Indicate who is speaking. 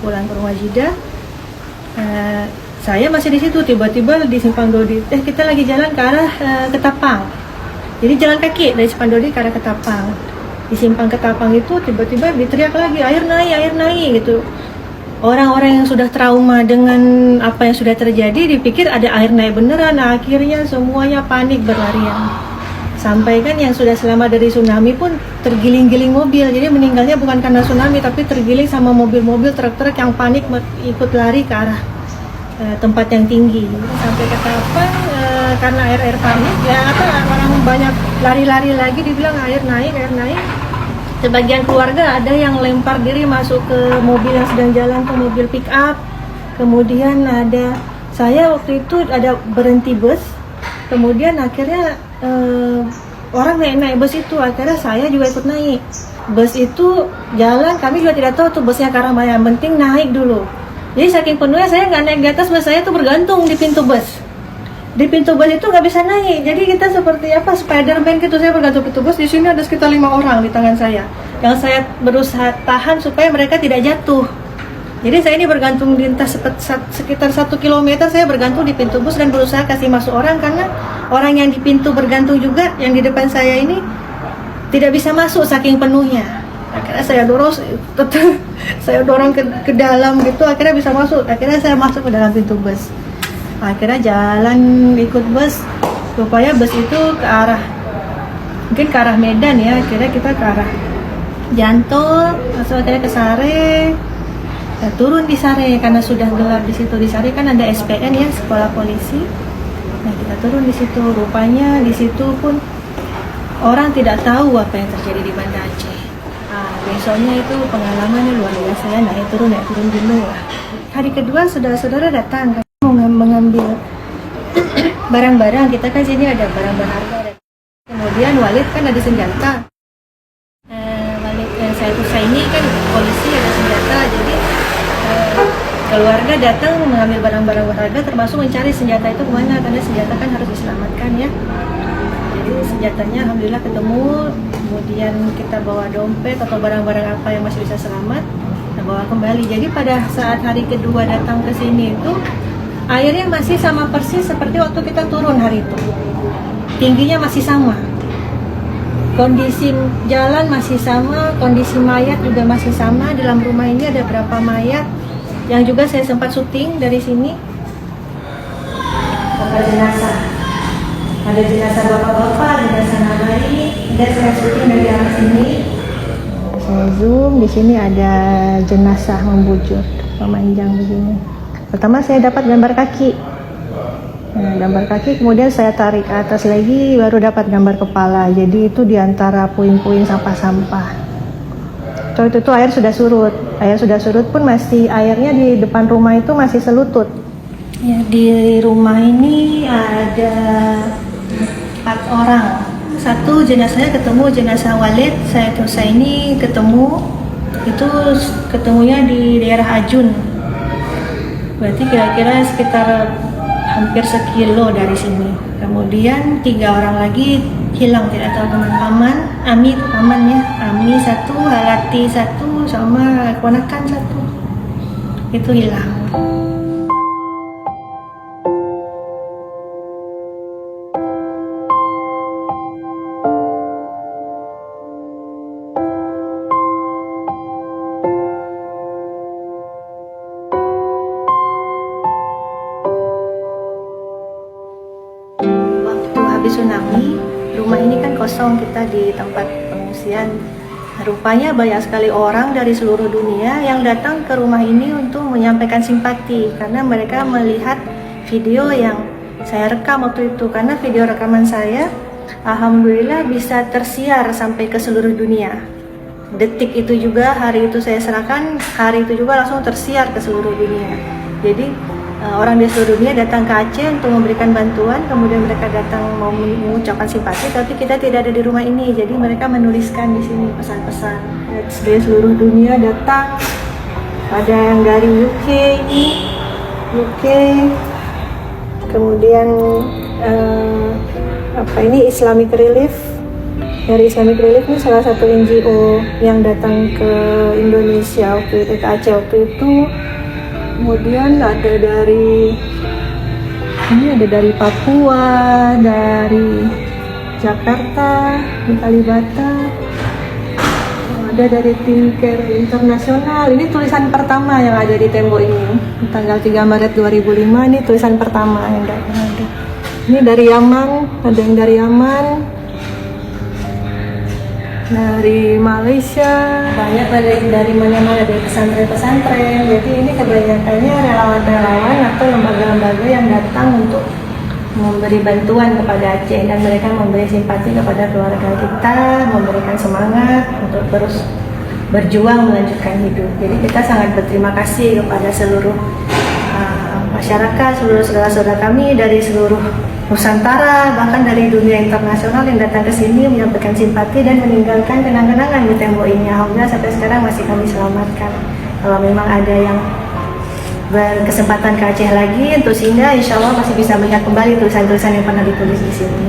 Speaker 1: pulang ke rumah Jeddah. Saya masih di situ, tiba-tiba di Simpang Dodi, kita lagi jalan ke arah Ketapang. Jadi jalan kaki dari Simpang Dodi ke arah Ketapang. Di Simpang Ketapang itu tiba-tiba diteriak lagi, air naik gitu. Orang-orang yang sudah trauma dengan apa yang sudah terjadi dipikir ada air naik beneran. Nah, akhirnya semuanya panik berlarian. Sampai kan yang sudah selamat dari tsunami pun tergiling-giling mobil. Jadi meninggalnya bukan karena tsunami tapi tergiling sama mobil-mobil, truk-truk yang panik ikut lari ke arah tempat yang tinggi. Sampai ke Ketapang karena air panik ya orang banyak lari-lari lagi, dibilang air naik. Sebagian keluarga ada yang lempar diri masuk ke mobil yang sedang jalan, ke mobil pick up. Kemudian ada saya waktu itu ada berhenti bus. Kemudian akhirnya orang naik bus itu, akhirnya saya juga ikut naik. Bus itu jalan, kami juga tidak tahu tuh busnya ke arah mana, yang penting naik dulu. Jadi saking penuhnya saya nggak naik di atas bus, saya tuh bergantung di pintu bus. Di pintu bus itu nggak bisa naik, jadi kita seperti apa Spiderman gitu, saya bergantung pintu bus. Di sini ada sekitar 5 orang di tangan saya, yang saya berusaha tahan supaya mereka tidak jatuh. Jadi saya ini bergantung di sekitar 1 kilometer, saya bergantung di pintu bus dan berusaha kasih masuk orang, karena orang yang di pintu bergantung juga, yang di depan saya ini tidak bisa masuk saking penuhnya. Akhirnya saya dorong ke dalam gitu, akhirnya bisa masuk. Akhirnya saya masuk ke dalam pintu bus. Akhirnya jalan ikut bus, rupanya bus itu mungkin ke arah Medan ya. Akhirnya kita ke arah Janto, masuk akhirnya ke Sare. Kita turun di Sare karena sudah gelap di situ. Di Sare kan ada SPN ya, sekolah polisi. Nah, kita turun di situ. Rupanya di situ pun orang tidak tahu apa yang terjadi di Banda Aceh. Besoknya itu pengalamannya luar biasa ya, naik turun gunung lah. Hari kedua saudara-saudara datang mau mengambil barang-barang. Kita kan sini ada barang berharga. Kemudian Walid kan ada senjata. Walid yang saya ini kan polisi ada senjata, jadi keluarga datang mengambil barang-barang berharga, termasuk mencari senjata itu kemana, karena senjata kan harus diselamatkan ya. Jadi senjatanya alhamdulillah ketemu. Kemudian kita bawa dompet atau barang-barang apa yang masih bisa selamat, kita bawa kembali. Jadi pada saat hari kedua datang ke sini itu airnya masih sama persis seperti waktu kita turun hari itu. Tingginya masih sama. Kondisi jalan masih sama, kondisi mayat juga masih sama. Dalam rumah ini ada berapa mayat yang juga saya sempat syuting dari sini. Ada jenazah. Ada jenazah bapak-bapak, jenazah nabari. Dan saya syuting dari arah sini. Saya zoom, di sini ada jenazah membujur, memanjang begini. Pertama saya dapat gambar kaki. Nah, gambar kaki, kemudian saya tarik ke atas lagi, baru dapat gambar kepala. Jadi itu diantara puing-puing sampah-sampah. Itu air sudah surut. Air sudah surut pun masih airnya di depan rumah itu masih selutut. Ya, di rumah ini ada 4 orang. Satu jenazahnya ketemu, jenazah Walid, saya ini ketemu, itu ketemunya di daerah Ajun. Berarti kira-kira sekitar hampir sekilo dari sini. Kemudian 3 orang lagi hilang, tidak tahu kemana. Ami itu paman ya, Ami 1, Halati 1, sama keponakan 1. Itu hilang. Habis tsunami, rumah ini kan kosong, kita di tempat pengungsian. Rupanya banyak sekali orang dari seluruh dunia yang datang ke rumah ini untuk menyampaikan simpati, karena mereka melihat video yang saya rekam waktu itu. Karena video rekaman saya alhamdulillah bisa tersiar sampai ke seluruh dunia. Detik itu juga, hari itu saya serahkan, hari itu juga langsung tersiar ke seluruh dunia. Jadi orang di seluruh dunia datang ke Aceh untuk memberikan bantuan, kemudian mereka datang mau mengucapkan simpati, tapi kita tidak ada di rumah ini, jadi mereka menuliskan di sini pesan-pesan. Dari seluruh dunia datang, ada yang dari UK, kemudian Islamic Relief dari Islamic Relief ini salah satu NGO yang datang ke Indonesia waktu itu, ke Aceh waktu itu. Kemudian ada dari Papua, dari Jakarta, di Kalibata, ada dari tim Care Internasional. Ini tulisan pertama yang ada di tembok ini, tanggal 3 Maret 2005. Ini tulisan pertama yang ada. Ini dari Yaman, ada yang dari Yaman, dari Malaysia, banyak dari mana-mana, dari pesantren-pesantren. Jadi ini kebanyakannya relawan-relawan atau lembaga-lembaga yang datang untuk memberi bantuan kepada Aceh, dan mereka memberi simpati kepada keluarga kita, memberikan semangat untuk terus berjuang melanjutkan hidup. Jadi kita sangat berterima kasih kepada seluruh masyarakat, seluruh saudara-saudara kami dari seluruh Nusantara, bahkan dari dunia internasional yang datang ke sini menyampaikan simpati dan meninggalkan kenang-kenangan di tembok ini. Alhamdulillah sampai sekarang masih kami selamatkan. Kalau memang ada yang berkesempatan ke Aceh lagi, untuk sehingga insya Allah masih bisa melihat kembali tulisan-tulisan yang pernah ditulis di sini.